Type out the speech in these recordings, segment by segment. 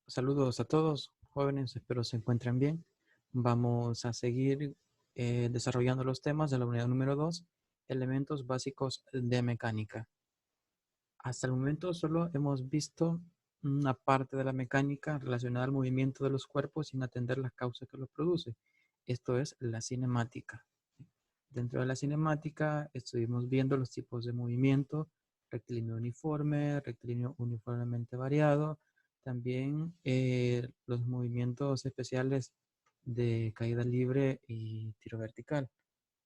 Saludos a todos, jóvenes, espero se encuentren bien. Vamos a seguir desarrollando los temas de la unidad número 2, elementos básicos de mecánica. Hasta el momento solo hemos visto una parte de la mecánica relacionada al movimiento de los cuerpos sin atender las causas que los produce. Esto es la cinemática. Dentro de la cinemática estuvimos viendo los tipos de movimiento: rectilíneo uniforme, rectilíneo uniformemente variado, también los movimientos especiales de caída libre y tiro vertical.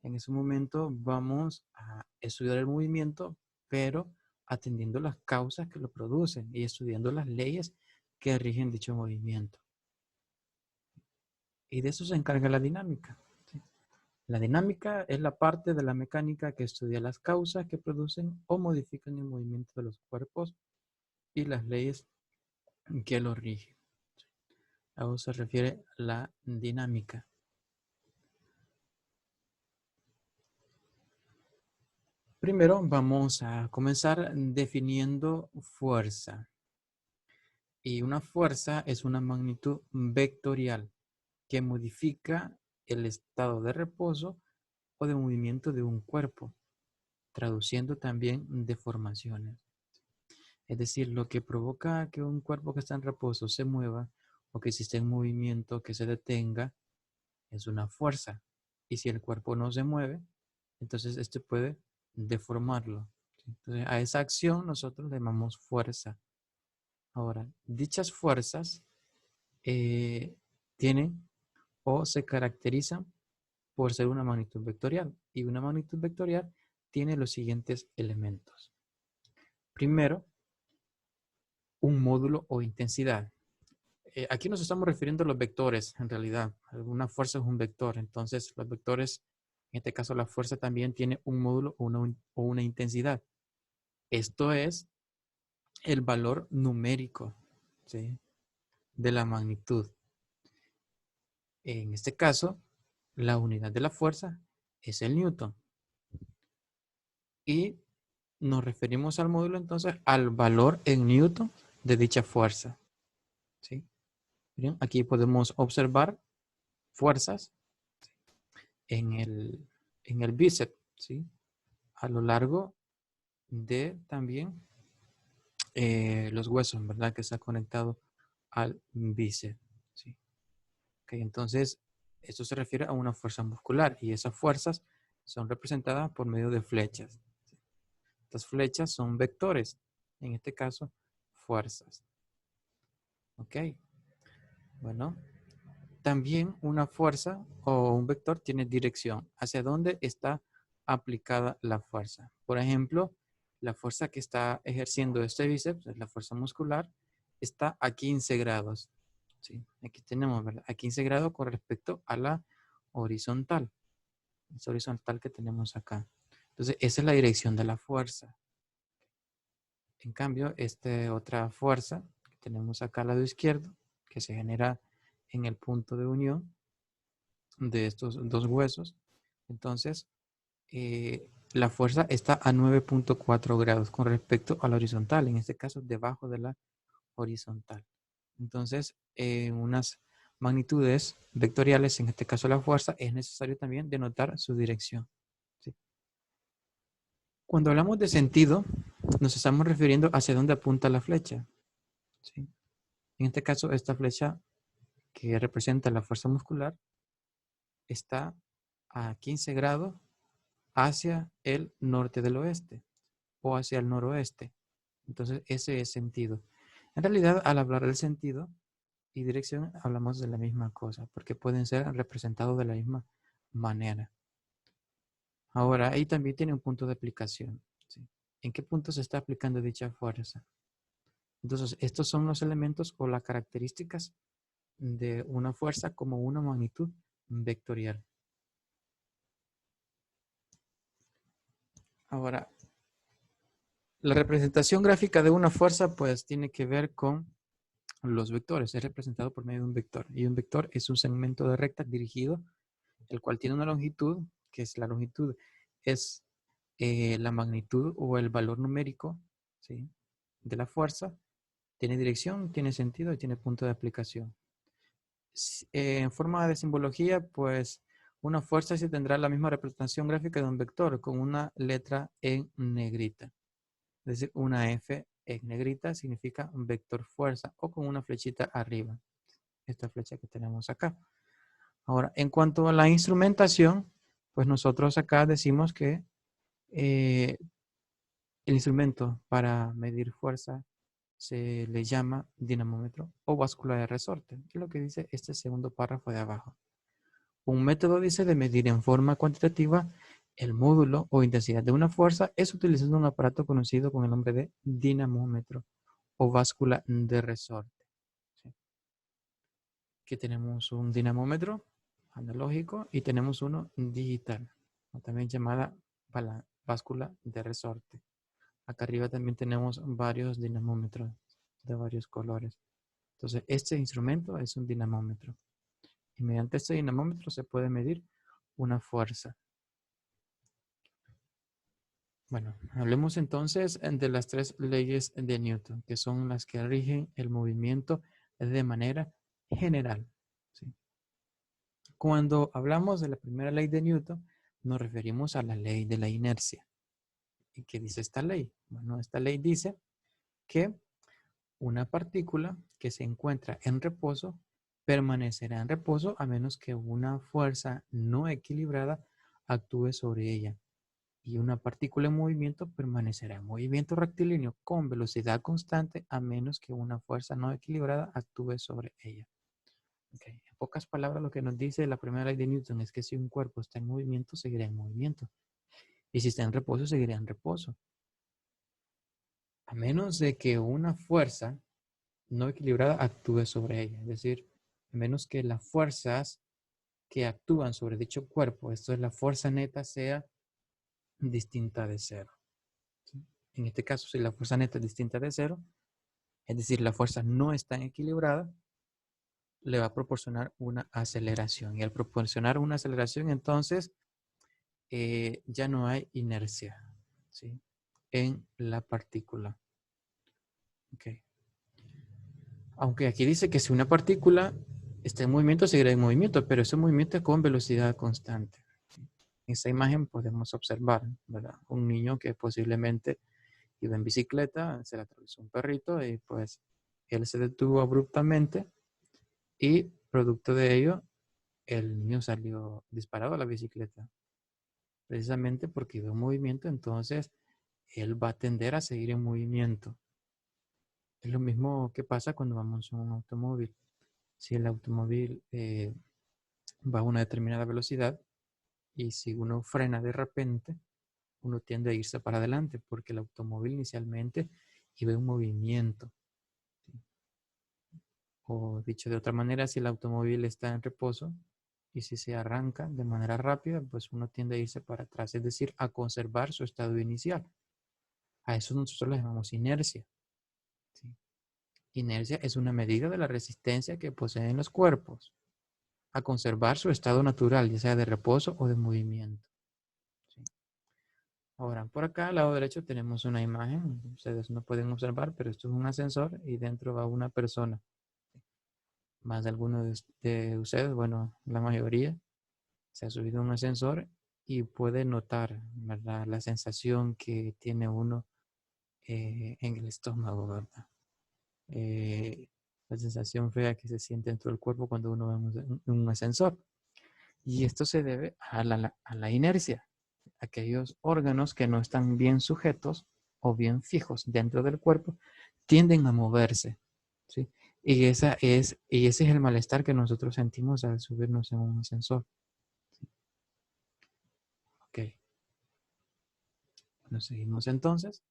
En ese momento vamos a estudiar el movimiento, pero atendiendo las causas que lo producen y estudiando las leyes que rigen dicho movimiento. Y de eso se encarga la dinámica. La dinámica es la parte de la mecánica que estudia las causas que producen o modifican el movimiento de los cuerpos y las leyes que lo rigen. A eso se refiere la dinámica. Primero vamos a comenzar definiendo fuerza. Y una fuerza es una magnitud vectorial que modifica el estado de reposo o de movimiento de un cuerpo, traduciendo también deformaciones. Es decir, lo que provoca que un cuerpo que está en reposo se mueva o que existe un movimiento que se detenga es una fuerza. Y si el cuerpo no se mueve, entonces este puede deformarlo. Entonces, a esa acción nosotros le llamamos fuerza. Ahora, dichas fuerzas tienen o se caracterizan por ser una magnitud vectorial. Y una magnitud vectorial tiene los siguientes elementos. Primero, un módulo o intensidad. Aquí nos estamos refiriendo a los vectores, en realidad. Una fuerza es un vector. Entonces, los vectores, en este caso la fuerza también tiene un módulo o una intensidad. Esto es el valor numérico, ¿sí?, de la magnitud. En este caso, la unidad de la fuerza es el newton. Y nos referimos al módulo entonces al valor en newton de dicha fuerza, ¿sí? Bien, aquí podemos observar fuerzas en el bíceps, ¿sí?, a lo largo de también los huesos, ¿verdad?, que está conectado al bíceps, ¿sí? Okay, entonces, esto se refiere a una fuerza muscular y esas fuerzas son representadas por medio de flechas, ¿sí? Estas flechas son vectores, en este caso, fuerzas. Ok, bueno, también una fuerza o un vector tiene dirección, hacia dónde está aplicada la fuerza. Por ejemplo, la fuerza que está ejerciendo este bíceps, la fuerza muscular, está a 15 grados. ¿Sí? Aquí tenemos, ¿verdad?, a 15 grados con respecto a la horizontal. Esa horizontal que tenemos acá. Entonces, esa es la dirección de la fuerza. En cambio, esta otra fuerza que tenemos acá al lado izquierdo, que se genera en el punto de unión de estos dos huesos, entonces la fuerza está a 9.4 grados con respecto a la horizontal, en este caso debajo de la horizontal. Entonces, en unas magnitudes vectoriales, en este caso la fuerza, es necesario también denotar su dirección, ¿sí? Cuando hablamos de sentido, nos estamos refiriendo hacia dónde apunta la flecha, ¿sí? En este caso, esta flecha que representa la fuerza muscular está a 15 grados hacia el norte del oeste o hacia el noroeste. Entonces, ese es sentido. En realidad, al hablar del sentido y dirección, hablamos de la misma cosa, porque pueden ser representados de la misma manera. Ahora, ahí también tiene un punto de aplicación, ¿sí? ¿En qué punto se está aplicando dicha fuerza? Entonces, estos son los elementos o las características de una fuerza como una magnitud vectorial. Ahora, la representación gráfica de una fuerza pues tiene que ver con los vectores. Es representado por medio de un vector. Y un vector es un segmento de recta dirigido, el cual tiene una longitud, que es la longitud, es la magnitud o el valor numérico, ¿sí?, de la fuerza, Tiene dirección, tiene sentido y tiene punto de aplicación. En forma de simbología, pues una fuerza sí tendrá la misma representación gráfica de un vector con una letra en negrita. Es decir, una F en negrita significa un vector fuerza o con una flechita arriba. Esta flecha que tenemos acá. Ahora, en cuanto a la instrumentación, pues nosotros acá decimos que el instrumento para medir fuerza se le llama dinamómetro o báscula de resorte. Es lo que dice este segundo párrafo de abajo. Un método, dice, de medir en forma cuantitativa el módulo o intensidad de una fuerza es utilizando un aparato conocido con el nombre de dinamómetro o báscula de resorte. ¿Sí? Aquí tenemos un dinamómetro analógico y tenemos uno digital, también llamada báscula de resorte. Acá arriba también tenemos varios dinamómetros de varios colores. Entonces, este instrumento es un dinamómetro. Y mediante este dinamómetro se puede medir una fuerza. Bueno, hablemos entonces de las 3 leyes de Newton, que son las que rigen el movimiento de manera general. ¿Sí? Cuando hablamos de la primera ley de Newton, nos referimos a la ley de la inercia. ¿Y qué dice esta ley? Bueno, esta ley dice que una partícula que se encuentra en reposo permanecerá en reposo a menos que una fuerza no equilibrada actúe sobre ella. Y una partícula en movimiento permanecerá en movimiento rectilíneo con velocidad constante a menos que una fuerza no equilibrada actúe sobre ella. Okay. En pocas palabras, lo que nos dice la primera ley de Newton es que si un cuerpo está en movimiento, seguirá en movimiento. Y si está en reposo, seguirá en reposo. A menos de que una fuerza no equilibrada actúe sobre ella. Es decir, a menos que las fuerzas que actúan sobre dicho cuerpo, esto es la fuerza neta, sea distinta de cero. ¿Sí? En este caso, si la fuerza neta es distinta de cero, es decir, la fuerza no está equilibrada, le va a proporcionar una aceleración. Y al proporcionar una aceleración, entonces, ya no hay inercia, ¿sí? En la partícula. Okay. Aunque aquí dice que si una partícula está en movimiento, seguirá en movimiento, pero ese movimiento es con velocidad constante. En esa imagen podemos observar, ¿verdad? Un niño que posiblemente iba en bicicleta, se le atravesó un perrito y pues él se detuvo abruptamente y producto de ello el niño salió disparado a la bicicleta. Precisamente porque iba en movimiento, entonces él va a tender a seguir en movimiento. Es lo mismo que pasa cuando vamos en un automóvil. Si el automóvil va a una determinada velocidad y si uno frena de repente, uno tiende a irse para adelante porque el automóvil inicialmente iba en movimiento. ¿Sí? O dicho de otra manera, si el automóvil está en reposo y si se arranca de manera rápida, pues uno tiende a irse para atrás, es decir, a conservar su estado inicial. A eso nosotros le llamamos inercia. ¿Sí? Inercia es una medida de la resistencia que poseen los cuerpos a conservar su estado natural, ya sea de reposo o de movimiento. ¿Sí? Ahora, por acá al lado derecho tenemos una imagen, ustedes no pueden observar, pero esto es un ascensor y dentro va una persona. Más de algunos de ustedes, bueno, la mayoría, se ha subido a un ascensor y puede notar, ¿verdad?, la sensación que tiene uno en el estómago, ¿verdad? La sensación fea que se siente dentro del cuerpo cuando uno va en un ascensor. Y esto se debe a la inercia. Aquellos órganos que no están bien sujetos o bien fijos dentro del cuerpo tienden a moverse, ¿sí? Y ese es el malestar que nosotros sentimos al subirnos en un ascensor. Ok. Bueno, seguimos entonces.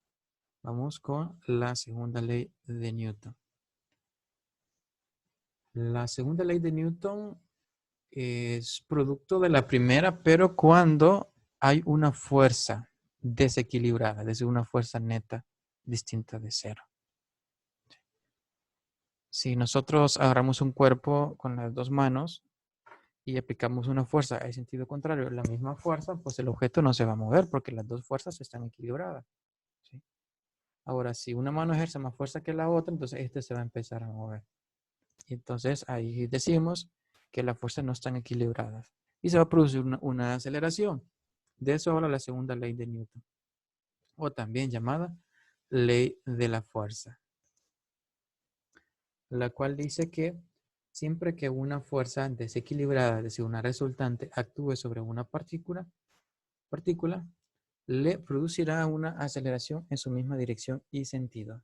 Vamos con la segunda ley de Newton. La segunda ley de Newton es producto de la primera, pero cuando hay una fuerza desequilibrada, es decir, una fuerza neta distinta de cero. Si nosotros agarramos un cuerpo con las dos manos y aplicamos una fuerza en sentido contrario, la misma fuerza, pues el objeto no se va a mover porque las dos fuerzas están equilibradas. ¿Sí? Ahora, si una mano ejerce más fuerza que la otra, entonces este se va a empezar a mover. Y entonces ahí decimos que las fuerzas no están equilibradas. Y se va a producir una aceleración. De eso habla la segunda ley de Newton, o también llamada ley de la fuerza, la cual dice que siempre que una fuerza desequilibrada, es decir, una resultante, actúe sobre una partícula, le producirá una aceleración en su misma dirección y sentido,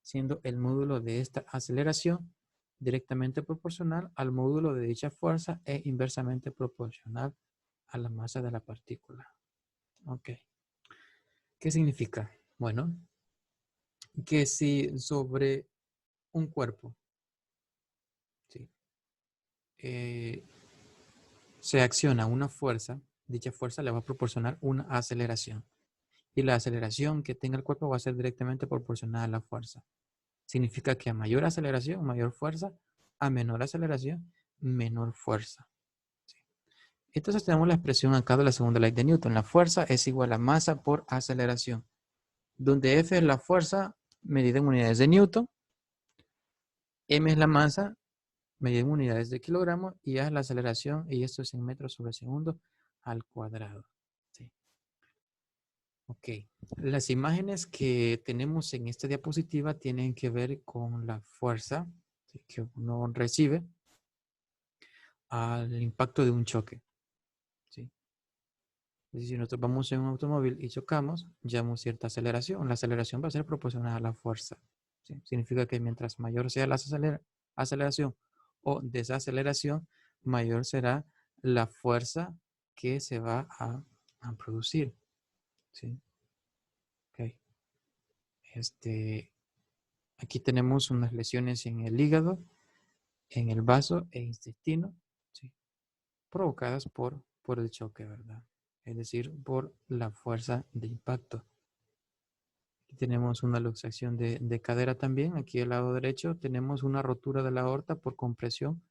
siendo el módulo de esta aceleración directamente proporcional al módulo de dicha fuerza e inversamente proporcional a la masa de la partícula. Ok. ¿Qué significa? Bueno, que si sobre un cuerpo, ¿sí? Se acciona una fuerza, dicha fuerza le va a proporcionar una aceleración. Y la aceleración que tenga el cuerpo va a ser directamente proporcional a la fuerza. Significa que a mayor aceleración, mayor fuerza, a menor aceleración, menor fuerza. ¿Sí? Entonces tenemos la expresión acá de la segunda ley de Newton. La fuerza es igual a masa por aceleración, donde F es la fuerza medida en unidades de Newton, M es la masa medida en unidades de kilogramo y A es la aceleración, y esto es en metros sobre segundo al cuadrado. ¿Sí? Ok. Las imágenes que tenemos en esta diapositiva tienen que ver con la fuerza, ¿sí?, que uno recibe al impacto de un choque. ¿Sí? Es decir, si nosotros vamos en un automóvil y chocamos, llevamos cierta aceleración. La aceleración va a ser proporcional a la fuerza. ¿Sí? Significa que mientras mayor sea la aceleración o desaceleración, mayor será la fuerza que se va a producir. ¿Sí? Okay. Aquí tenemos unas lesiones en el hígado, en el vaso e intestino, ¿sí?, provocadas por el choque, ¿verdad? Es decir, por la fuerza de impacto. Aquí tenemos una luxación de cadera también. Aquí al lado derecho tenemos una rotura de la aorta por compresión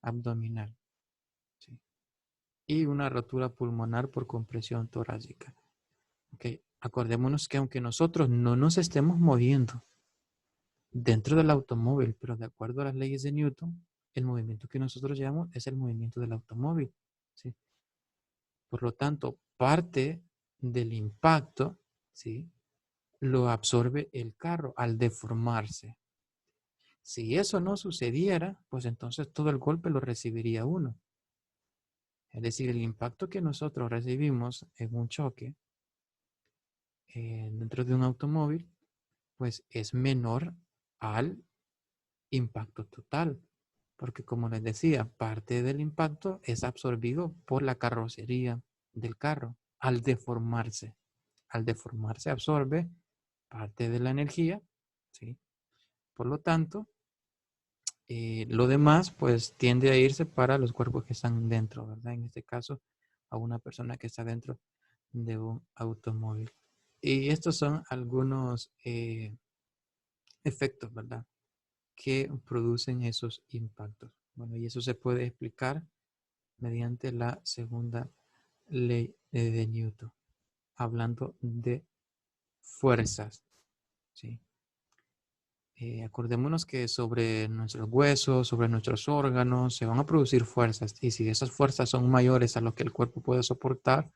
abdominal, ¿sí?, y una rotura pulmonar por compresión torácica. Okay. Acordémonos que aunque nosotros no nos estemos moviendo dentro del automóvil, pero de acuerdo a las leyes de Newton, el movimiento que nosotros llevamos es el movimiento del automóvil, ¿sí? Por lo tanto, parte del impacto, ¿sí?, lo absorbe el carro al deformarse. Si eso no sucediera, pues entonces todo el golpe lo recibiría uno. Es decir, el impacto que nosotros recibimos en un choque dentro de un automóvil, pues es menor al impacto total. Porque como les decía, parte del impacto es absorbido por la carrocería del carro al deformarse. Al deformarse absorbe parte de la energía, ¿sí? Por lo tanto, lo demás pues tiende a irse para los cuerpos que están dentro, ¿verdad? En este caso, a una persona que está dentro de un automóvil. Y estos son algunos efectos, ¿verdad?, que producen esos impactos. Bueno, y eso se puede explicar mediante la segunda ley de Newton, hablando de fuerzas, ¿sí? Acordémonos que sobre nuestros huesos, sobre nuestros órganos, se van a producir fuerzas, y si esas fuerzas son mayores a lo que el cuerpo puede soportar,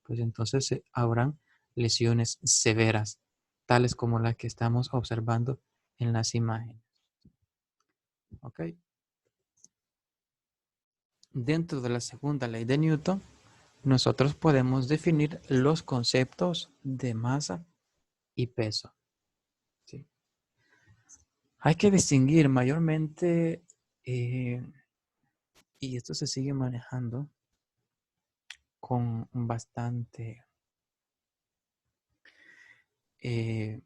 pues entonces habrán lesiones severas, tales como las que estamos observando en las imágenes. ¿Ok? Dentro de la segunda ley de Newton, nosotros podemos definir los conceptos de masa y peso, ¿sí? Hay que distinguir mayormente, y esto se sigue manejando con bastante eh,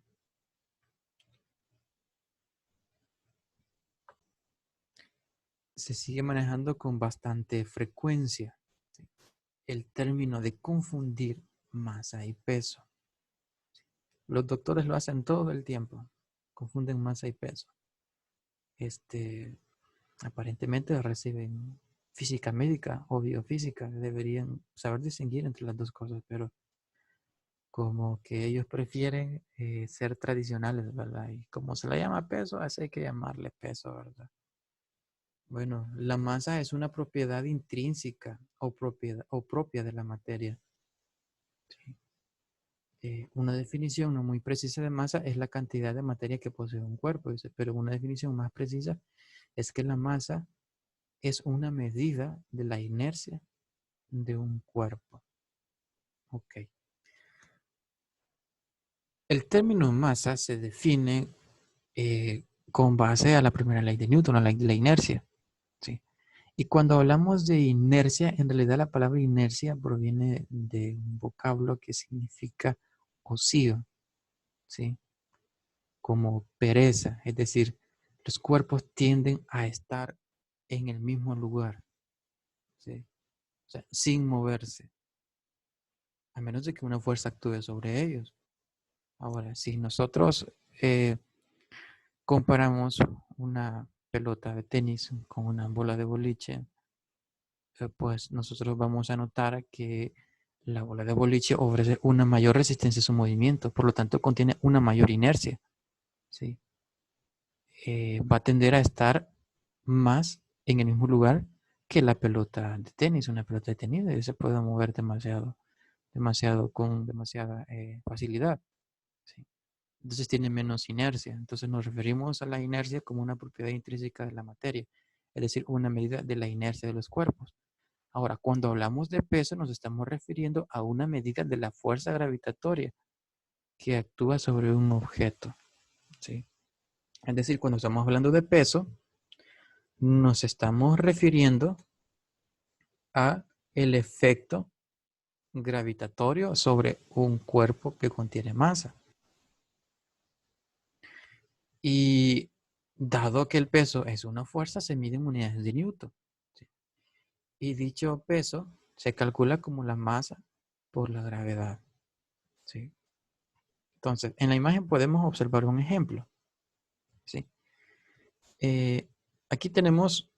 se sigue manejando con bastante frecuencia, ¿sí?, el término de confundir masa y peso. Los doctores lo hacen todo el tiempo, confunden masa y peso. Aparentemente reciben física médica o biofísica, deberían saber distinguir entre las dos cosas, pero como que ellos prefieren ser tradicionales, ¿verdad? Y como se le llama peso, así hay que llamarle peso, ¿verdad? Bueno, la masa es una propiedad intrínseca o propia de la materia. ¿Sí? Una definición no muy precisa de masa es la cantidad de materia que posee un cuerpo, dice, pero una definición más precisa es que la masa es una medida de la inercia de un cuerpo. Ok. El término masa se define con base a la primera ley de Newton, a la inercia. ¿Sí? Y cuando hablamos de inercia, en realidad la palabra inercia proviene de un vocablo que significa ocío, ¿sí? Como pereza, es decir, los cuerpos tienden a estar en el mismo lugar, ¿sí? O sea, sin moverse, a menos de que una fuerza actúe sobre ellos. Ahora, si nosotros comparamos una pelota de tenis con una bola de boliche, pues nosotros vamos a notar que la bola de boliche ofrece una mayor resistencia a su movimiento, por lo tanto contiene una mayor inercia, ¿sí? Va a tender a estar más en el mismo lugar que la pelota de tenis. Una pelota de tenis se puede mover con demasiada facilidad, ¿sí? Entonces tiene menos inercia. Entonces nos referimos a la inercia como una propiedad intrínseca de la materia, es decir, una medida de la inercia de los cuerpos. Ahora, cuando hablamos de peso, nos estamos refiriendo a una medida de la fuerza gravitatoria que actúa sobre un objeto, ¿sí? Es decir, cuando estamos hablando de peso, nos estamos refiriendo a el efecto gravitatorio sobre un cuerpo que contiene masa. Y dado que el peso es una fuerza, se mide en unidades de Newton, ¿sí? Y dicho peso se calcula como la masa por la gravedad, ¿sí? Entonces, en la imagen podemos observar un ejemplo, ¿sí? Aquí tenemos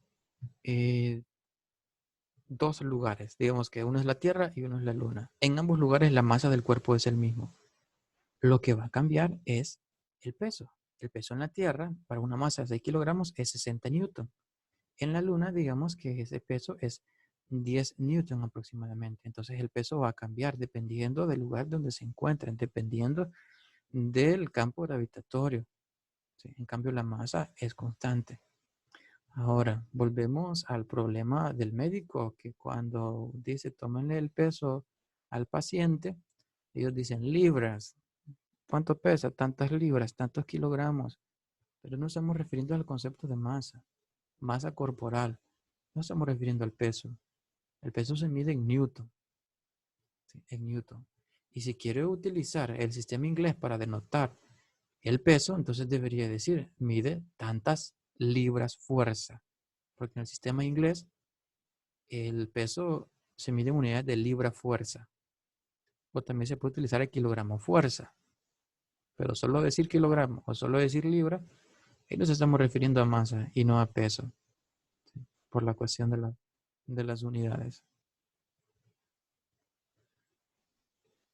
dos lugares, digamos que uno es la Tierra y uno es la Luna. En ambos lugares la masa del cuerpo es el mismo. Lo que va a cambiar es el peso. El peso en la Tierra para una masa de 6 kilogramos es 60 newton. En la Luna, digamos que ese peso es 10 newton aproximadamente. Entonces el peso va a cambiar dependiendo del lugar donde se encuentren, dependiendo del campo gravitatorio, ¿sí? En cambio, la masa es constante. Ahora, volvemos al problema del médico, que cuando dice tómenle el peso al paciente, ellos dicen libras. ¿Cuánto pesa? Tantas libras, tantos kilogramos. Pero no estamos refiriendo al concepto de masa, masa corporal. No estamos refiriendo al peso. El peso se mide en newton, ¿sí? En newton. Y si quiere utilizar el sistema inglés para denotar el peso, entonces debería decir, mide tantas libras fuerza. Porque en el sistema inglés el peso se mide en unidades de libra fuerza. O también se puede utilizar el kilogramo fuerza. Pero solo decir kilogramo o solo decir libra, ahí nos estamos refiriendo a masa y no a peso, ¿sí? Por la cuestión de las unidades.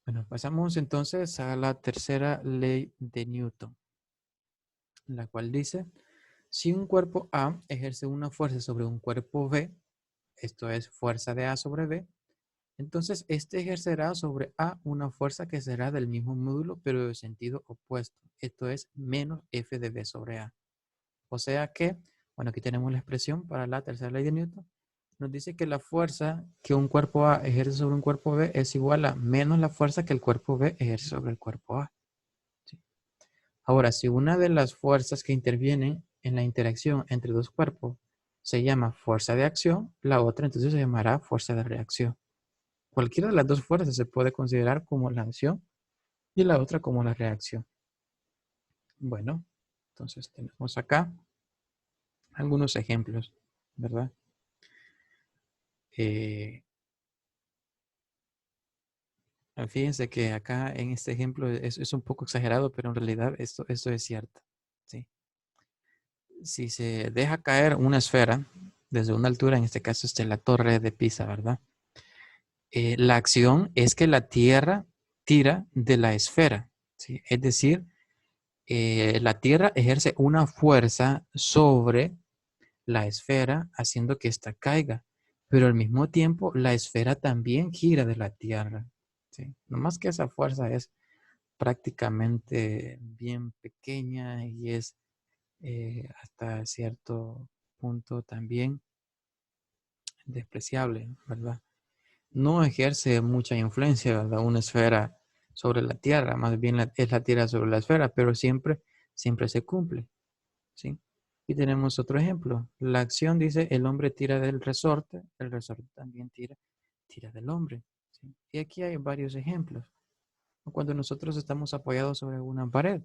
Bueno, pasamos entonces a la tercera ley de Newton, la cual dice, si un cuerpo A ejerce una fuerza sobre un cuerpo B, esto es fuerza de A sobre B, entonces este ejercerá sobre A una fuerza que será del mismo módulo pero de sentido opuesto. Esto es menos F de B sobre A. O sea que, bueno, aquí tenemos la expresión para la tercera ley de Newton. Nos dice que la fuerza que un cuerpo A ejerce sobre un cuerpo B es igual a menos la fuerza que el cuerpo B ejerce sobre el cuerpo A, ¿sí? Ahora, si una de las fuerzas que intervienen en la interacción entre dos cuerpos se llama fuerza de acción, la otra entonces se llamará fuerza de reacción. Cualquiera de las dos fuerzas se puede considerar como la acción y la otra como la reacción. Bueno, entonces tenemos acá algunos ejemplos, ¿verdad? Fíjense que acá en este ejemplo es un poco exagerado, pero en realidad esto es cierto, ¿sí? Si se deja caer una esfera desde una altura, en este caso la torre de Pisa, ¿verdad? La acción es que la Tierra tira de la esfera, ¿sí? Es decir, la Tierra ejerce una fuerza sobre la esfera haciendo que ésta caiga, pero al mismo tiempo la esfera también gira de la Tierra, ¿sí? No más que esa fuerza es prácticamente bien pequeña y es hasta cierto punto también despreciable, ¿verdad? No ejerce mucha influencia, ¿verdad? Una esfera sobre la Tierra, más bien es la Tierra sobre la esfera, pero siempre se cumple, ¿sí? Y tenemos otro ejemplo. La acción dice, el hombre tira del resorte, el resorte también tira del hombre, ¿sí? Y aquí hay varios ejemplos. Cuando nosotros estamos apoyados sobre una pared,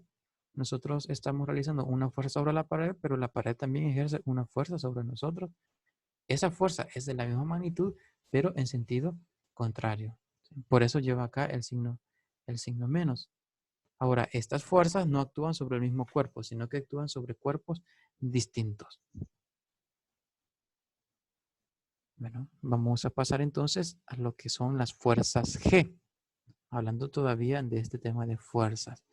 nosotros estamos realizando una fuerza sobre la pared, pero la pared también ejerce una fuerza sobre nosotros. Esa fuerza es de la misma magnitud, pero en sentido contrario. Por eso lleva acá el signo menos. Ahora, estas fuerzas no actúan sobre el mismo cuerpo, sino que actúan sobre cuerpos distintos. Bueno, vamos a pasar entonces a lo que son las fuerzas G, hablando todavía de este tema de fuerzas.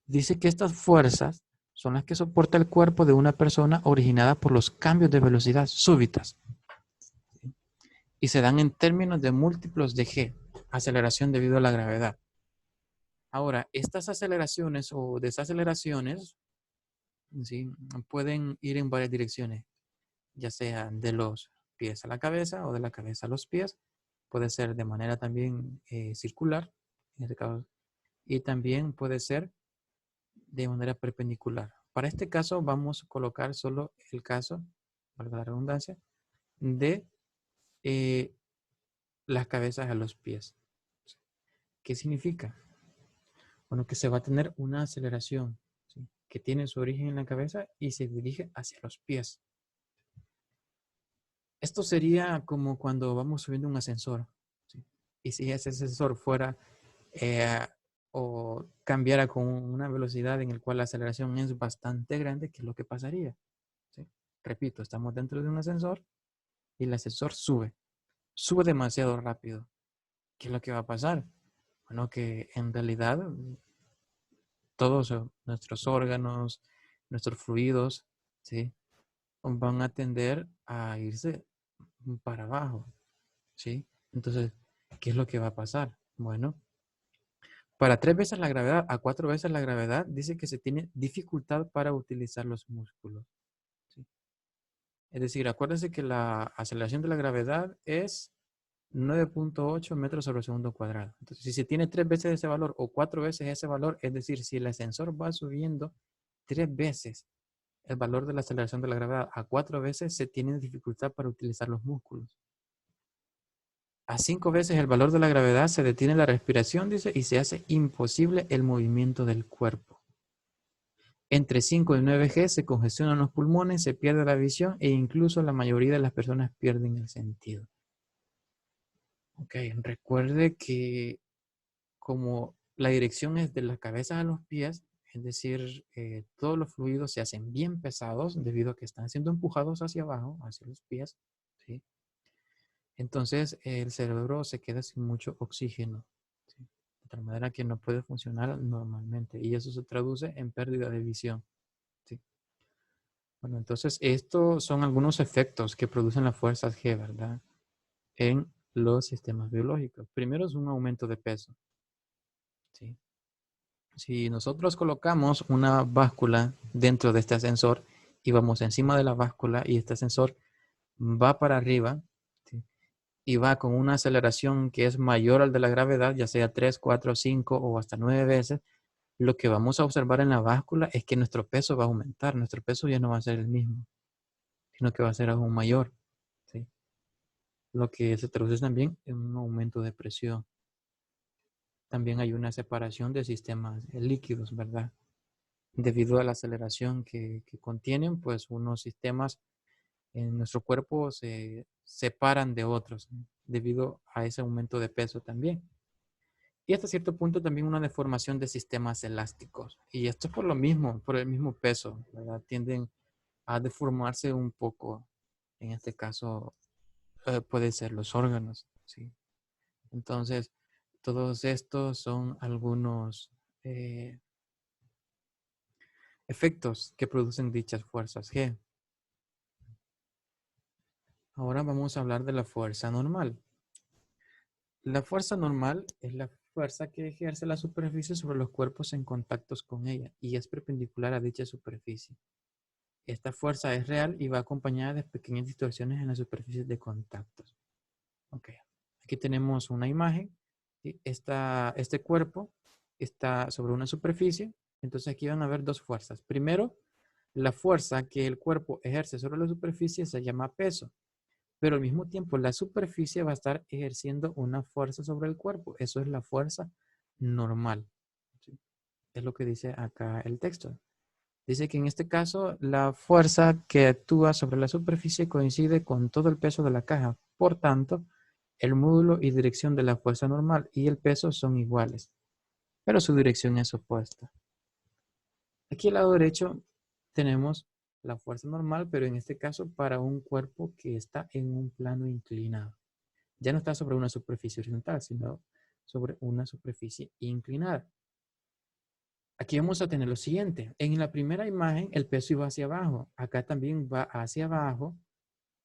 Dice que estas fuerzas son las que soporta el cuerpo de una persona originada por los cambios de velocidad súbitas, ¿sí? Y se dan en términos de múltiplos de G, aceleración debido a la gravedad. Ahora, estas aceleraciones o desaceleraciones, ¿sí?, pueden ir en varias direcciones, ya sea de los pies a la cabeza o de la cabeza a los pies. Puede ser de manera también circular, en este caso, y también puede ser de manera perpendicular. Para este caso vamos a colocar solo el caso, valga la redundancia, de eh, las cabezas a los pies. ¿Qué significa? Bueno, que se va a tener una aceleración, ¿sí?, que tiene su origen en la cabeza y se dirige hacia los pies. Esto sería como cuando vamos subiendo un ascensor, ¿sí? Y si ese ascensor fuera eh, o cambiara con una velocidad en la cual la aceleración es bastante grande, ¿qué es lo que pasaría? ¿Sí? Repito, estamos dentro de un ascensor y el ascensor sube demasiado rápido. ¿Qué es lo que va a pasar? Bueno, que en realidad todos nuestros órganos, nuestros fluidos, ¿sí?, van a tender a irse para abajo, ¿sí? Entonces, ¿qué es lo que va a pasar? Bueno, para 3 veces la gravedad a 4 veces la gravedad, dice que se tiene dificultad para utilizar los músculos, ¿sí? Es decir, acuérdense que la aceleración de la gravedad es 9.8 metros sobre segundo cuadrado. Entonces, si se tiene 3 veces ese valor o 4 veces ese valor, es decir, si el ascensor va subiendo 3 veces el valor de la aceleración de la gravedad a 4 veces, se tiene dificultad para utilizar los músculos. A 5 veces el valor de la gravedad se detiene la respiración, dice, y se hace imposible el movimiento del cuerpo. Entre 5 y 9G se congestionan los pulmones, se pierde la visión e incluso la mayoría de las personas pierden el sentido. Ok, recuerde que como la dirección es de la cabeza a los pies, es decir, todos los fluidos se hacen bien pesados debido a que están siendo empujados hacia abajo, hacia los pies, ¿sí? Entonces el cerebro se queda sin mucho oxígeno, ¿sí?, de tal manera que no puede funcionar normalmente y eso se traduce en pérdida de visión, ¿sí? Bueno, entonces estos son algunos efectos que producen las fuerzas G, ¿verdad?, en los sistemas biológicos. Primero es un aumento de peso, ¿sí? Si nosotros colocamos una báscula dentro de este ascensor y vamos encima de la báscula y este ascensor va para arriba, ¿sí?, y va con una aceleración que es mayor al de la gravedad, ya sea 3, 4, 5 o hasta 9 veces, lo que vamos a observar en la báscula es que nuestro peso va a aumentar. Nuestro peso ya no va a ser el mismo, sino que va a ser aún mayor, ¿sí? Lo que se traduce también en un aumento de presión. También hay una separación de sistemas líquidos, ¿verdad? Debido a la aceleración que contienen, pues unos sistemas en nuestro cuerpo se separan de otros, ¿no?, debido a ese aumento de peso también. Y hasta cierto punto también una deformación de sistemas elásticos. Y esto es por lo mismo, por el mismo peso, ¿verdad? Tienden a deformarse un poco. En este caso, puede ser los órganos, ¿sí? Entonces, Todos estos son algunos efectos que producen dichas fuerzas G. Ahora vamos a hablar de la fuerza normal. La fuerza normal es la fuerza que ejerce la superficie sobre los cuerpos en contactos con ella y es perpendicular a dicha superficie. Esta fuerza es real y va acompañada de pequeñas distorsiones en las superficies de contactos. Ok, aquí tenemos una imagen. ¿Sí? Este cuerpo está sobre una superficie, entonces aquí van a haber dos fuerzas. Primero, la fuerza que el cuerpo ejerce sobre la superficie se llama peso, pero al mismo tiempo la superficie va a estar ejerciendo una fuerza sobre el cuerpo. Eso es la fuerza normal. ¿Sí? Es lo que dice acá el texto. Dice que en este caso la fuerza que actúa sobre la superficie coincide con todo el peso de la caja. Por tanto, el módulo y dirección de la fuerza normal y el peso son iguales, pero su dirección es opuesta. Aquí al lado derecho tenemos la fuerza normal, pero en este caso para un cuerpo que está en un plano inclinado. Ya no está sobre una superficie horizontal, sino sobre una superficie inclinada. Aquí vamos a tener lo siguiente. En la primera imagen el peso iba hacia abajo. Acá también va hacia abajo,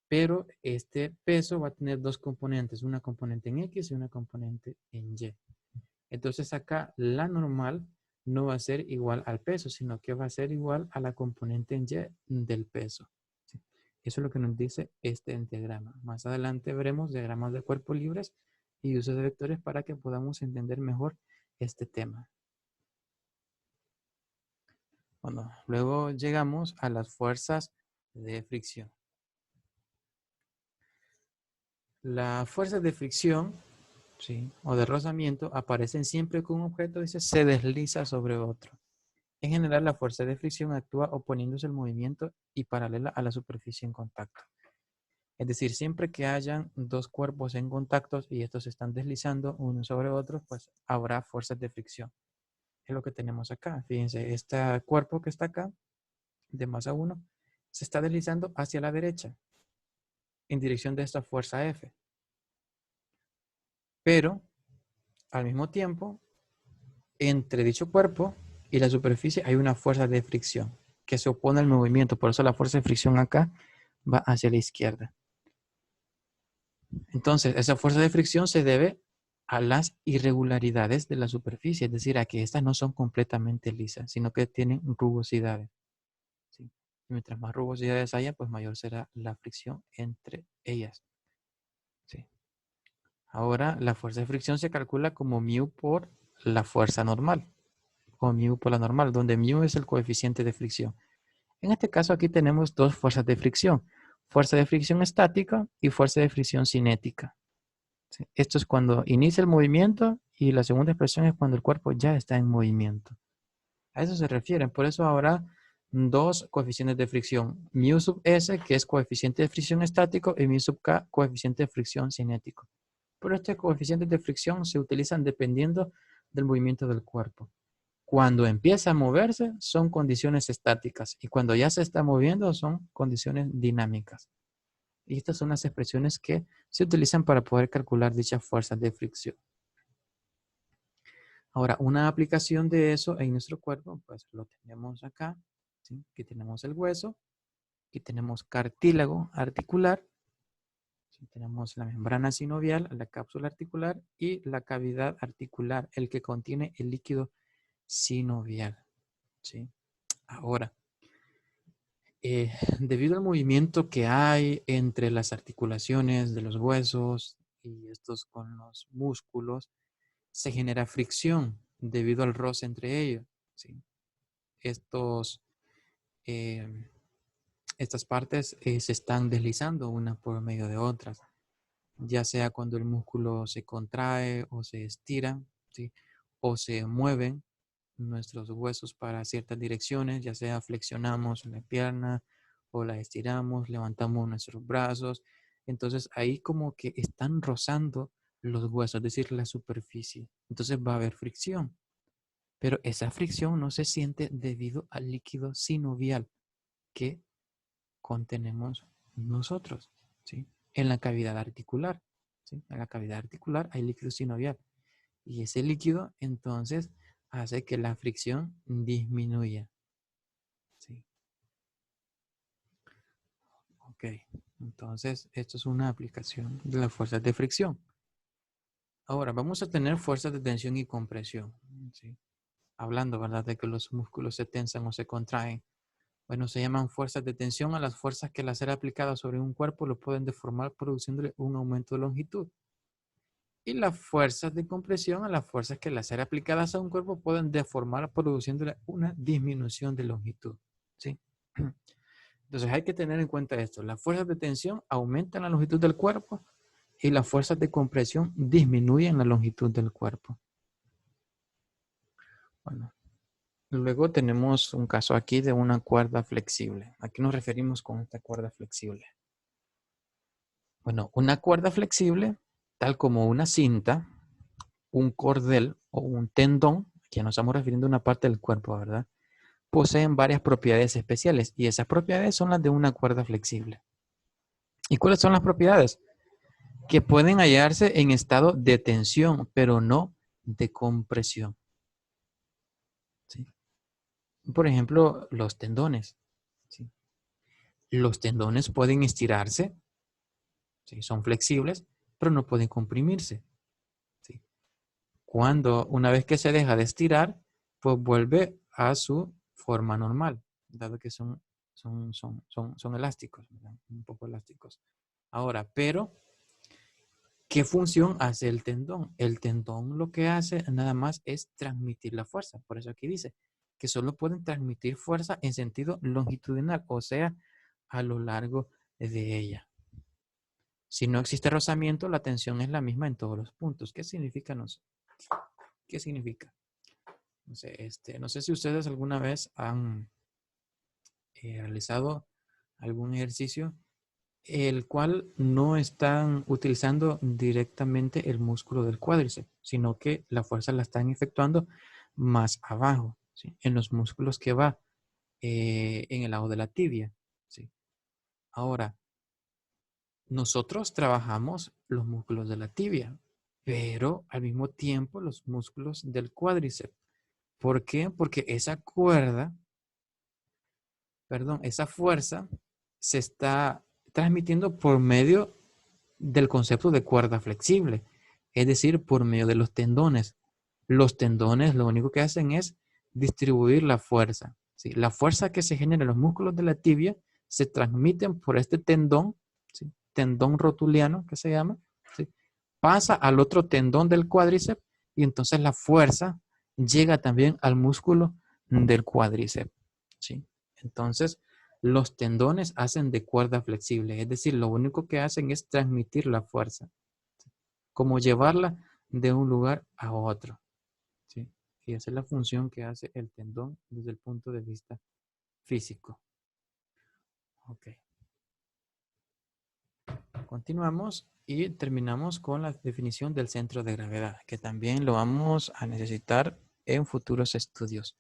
pero este peso va a tener dos componentes, una componente en X y una componente en Y. Entonces acá la normal no va a ser igual al peso, sino que va a ser igual a la componente en Y del peso. ¿Sí? Eso es lo que nos dice este diagrama. Más adelante veremos diagramas de cuerpos libres y uso de vectores para que podamos entender mejor este tema. Bueno, luego llegamos a las fuerzas de fricción. Las fuerzas de fricción, ¿sí?, o de rozamiento aparecen siempre que un objeto se desliza sobre otro. En general, la fuerza de fricción actúa oponiéndose al movimiento y paralela a la superficie en contacto. Es decir, siempre que hayan dos cuerpos en contacto y estos se están deslizando uno sobre otro, pues habrá fuerzas de fricción. Es lo que tenemos acá. Fíjense, este cuerpo que está acá, de masa 1, se está deslizando hacia la derecha, en dirección de esta fuerza F. Pero, al mismo tiempo, entre dicho cuerpo y la superficie hay una fuerza de fricción que se opone al movimiento. Por eso la fuerza de fricción acá va hacia la izquierda. Entonces, esa fuerza de fricción se debe a las irregularidades de la superficie, es decir, a que estas no son completamente lisas, sino que tienen rugosidades. ¿Sí? Y mientras más rugosidades haya, pues mayor será la fricción entre ellas. ¿Sí? Ahora, la fuerza de fricción se calcula como μ por la fuerza normal, o μ por la normal, donde μ es el coeficiente de fricción. En este caso aquí tenemos dos fuerzas de fricción, fuerza de fricción estática y fuerza de fricción cinética. ¿Sí? Esto es cuando inicia el movimiento y la segunda expresión es cuando el cuerpo ya está en movimiento. A eso se refieren, por eso habrá dos coeficientes de fricción, μ sub s, que es coeficiente de fricción estático, y μ sub k, coeficiente de fricción cinético. Pero estos coeficientes de fricción se utilizan dependiendo del movimiento del cuerpo. Cuando empieza a moverse son condiciones estáticas y cuando ya se está moviendo son condiciones dinámicas. Y estas son las expresiones que se utilizan para poder calcular dichas fuerzas de fricción. Ahora, una aplicación de eso en nuestro cuerpo, pues lo tenemos acá. ¿Sí? Aquí tenemos el hueso, aquí tenemos cartílago articular, ¿sí? Tenemos la membrana sinovial, la cápsula articular y la cavidad articular, el que contiene el líquido sinovial. ¿Sí? Ahora, debido al movimiento que hay entre las articulaciones de los huesos y estos con los músculos, se genera fricción debido al roce entre ellos. ¿Sí? Estos, eh, estas partes se están deslizando una por medio de otras, ya sea cuando el músculo se contrae o se estira, ¿sí? O se mueven nuestros huesos para ciertas direcciones, ya sea flexionamos la pierna o la estiramos, levantamos nuestros brazos. Entonces ahí como que están rozando los huesos, es decir, la superficie. Entonces va a haber fricción. Pero esa fricción no se siente debido al líquido sinovial que contenemos nosotros, ¿sí? En la cavidad articular, ¿sí? En la cavidad articular hay líquido sinovial. Y ese líquido entonces hace que la fricción disminuya. ¿Sí? Ok, entonces esto es una aplicación de las fuerzas de fricción. Ahora vamos a tener fuerzas de tensión y compresión. ¿Sí? Hablando, ¿verdad?, de que los músculos se tensan o se contraen. Bueno, se llaman fuerzas de tensión a las fuerzas que al ser aplicadas sobre un cuerpo lo pueden deformar produciéndole un aumento de longitud. Y las fuerzas de compresión a las fuerzas que al ser aplicadas a un cuerpo pueden deformar produciéndole una disminución de longitud. ¿Sí? Entonces hay que tener en cuenta esto. Las fuerzas de tensión aumentan la longitud del cuerpo y las fuerzas de compresión disminuyen la longitud del cuerpo. Bueno, luego tenemos un caso aquí de una cuerda flexible. ¿A qué nos referimos con esta cuerda flexible? Bueno, una cuerda flexible, tal como una cinta, un cordel o un tendón, que nos estamos refiriendo a una parte del cuerpo, ¿verdad? Poseen varias propiedades especiales y esas propiedades son las de una cuerda flexible. ¿Y cuáles son las propiedades? Que pueden hallarse en estado de tensión, pero no de compresión. ¿Sí? Por ejemplo, los tendones. ¿Sí? Los tendones pueden estirarse, ¿sí? Son flexibles, pero no pueden comprimirse. ¿Sí? Cuando una vez que se deja de estirar, pues vuelve a su forma normal, dado que son elásticos, ¿verdad? Un poco elásticos. Ahora, pero, ¿qué función hace el tendón? El tendón lo que hace nada más es transmitir la fuerza. Por eso aquí dice que solo pueden transmitir fuerza en sentido longitudinal, o sea, a lo largo de ella. Si no existe rozamiento, la tensión es la misma en todos los puntos. ¿Qué significa? No sé. ¿Qué significa? No sé si ustedes alguna vez han realizado algún ejercicio el cual no están utilizando directamente el músculo del cuádriceps, sino que la fuerza la están efectuando más abajo, ¿sí? En los músculos que va en el lado de la tibia. ¿Sí? Ahora, nosotros trabajamos los músculos de la tibia, pero al mismo tiempo los músculos del cuádriceps. ¿Por qué? Porque esa cuerda, perdón, esa fuerza se está transmitiendo por medio del concepto de cuerda flexible, es decir, por medio de los tendones. Los tendones lo único que hacen es distribuir la fuerza. ¿Sí? La fuerza que se genera en los músculos de la tibia se transmiten por este tendón, ¿sí? Tendón rotuliano que se llama, ¿sí? Pasa al otro tendón del cuádriceps y entonces la fuerza llega también al músculo del cuádriceps. ¿Sí? Entonces, los tendones hacen de cuerda flexible, es decir, lo único que hacen es transmitir la fuerza, ¿sí? Como llevarla de un lugar a otro. ¿Sí? Y esa es la función que hace el tendón desde el punto de vista físico. Ok. Continuamos y terminamos con la definición del centro de gravedad, que también lo vamos a necesitar en futuros estudios.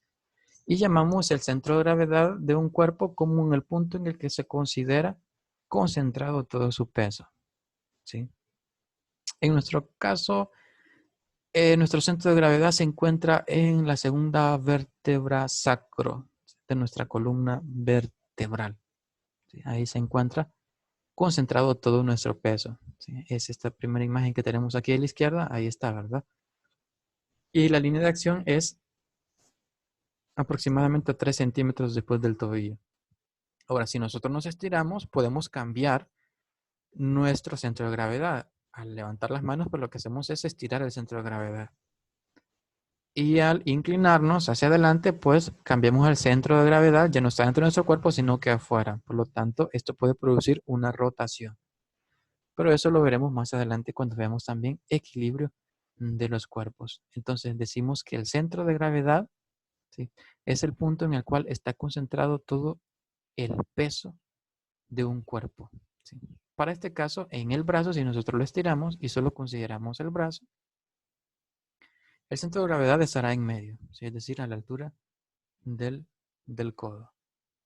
Y llamamos el centro de gravedad de un cuerpo como en el punto en el que se considera concentrado todo su peso. ¿Sí? En nuestro caso, nuestro centro de gravedad se encuentra en la segunda vértebra sacro de nuestra columna vertebral. ¿Sí? Ahí se encuentra concentrado todo nuestro peso. ¿Sí? Es esta primera imagen que tenemos aquí a la izquierda, ahí está, ¿verdad? Y la línea de acción es aproximadamente 3 centímetros después del tobillo. Ahora, si nosotros nos estiramos, podemos cambiar nuestro centro de gravedad. Al levantar las manos, pues lo que hacemos es estirar el centro de gravedad. Y al inclinarnos hacia adelante, pues cambiamos el centro de gravedad, ya no está dentro de nuestro cuerpo, sino que afuera. Por lo tanto, esto puede producir una rotación. Pero eso lo veremos más adelante cuando veamos también equilibrio de los cuerpos. Entonces decimos que el centro de gravedad, ¿sí?, es el punto en el cual está concentrado todo el peso de un cuerpo. ¿Sí? Para este caso, en el brazo, si nosotros lo estiramos y solo consideramos el brazo, el centro de gravedad estará en medio, ¿sí?, es decir, a la altura del codo.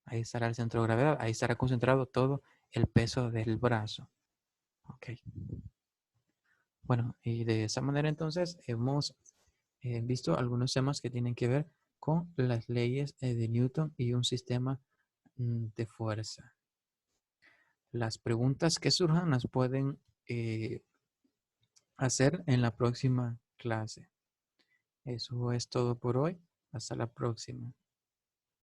Ahí estará el centro de gravedad, ahí estará concentrado todo el peso del brazo. Ok. Bueno, y de esa manera entonces hemos visto algunos temas que tienen que ver con las leyes de Newton y un sistema de fuerza. Las preguntas que surjan las pueden hacer en la próxima clase. Eso es todo por hoy. Hasta la próxima.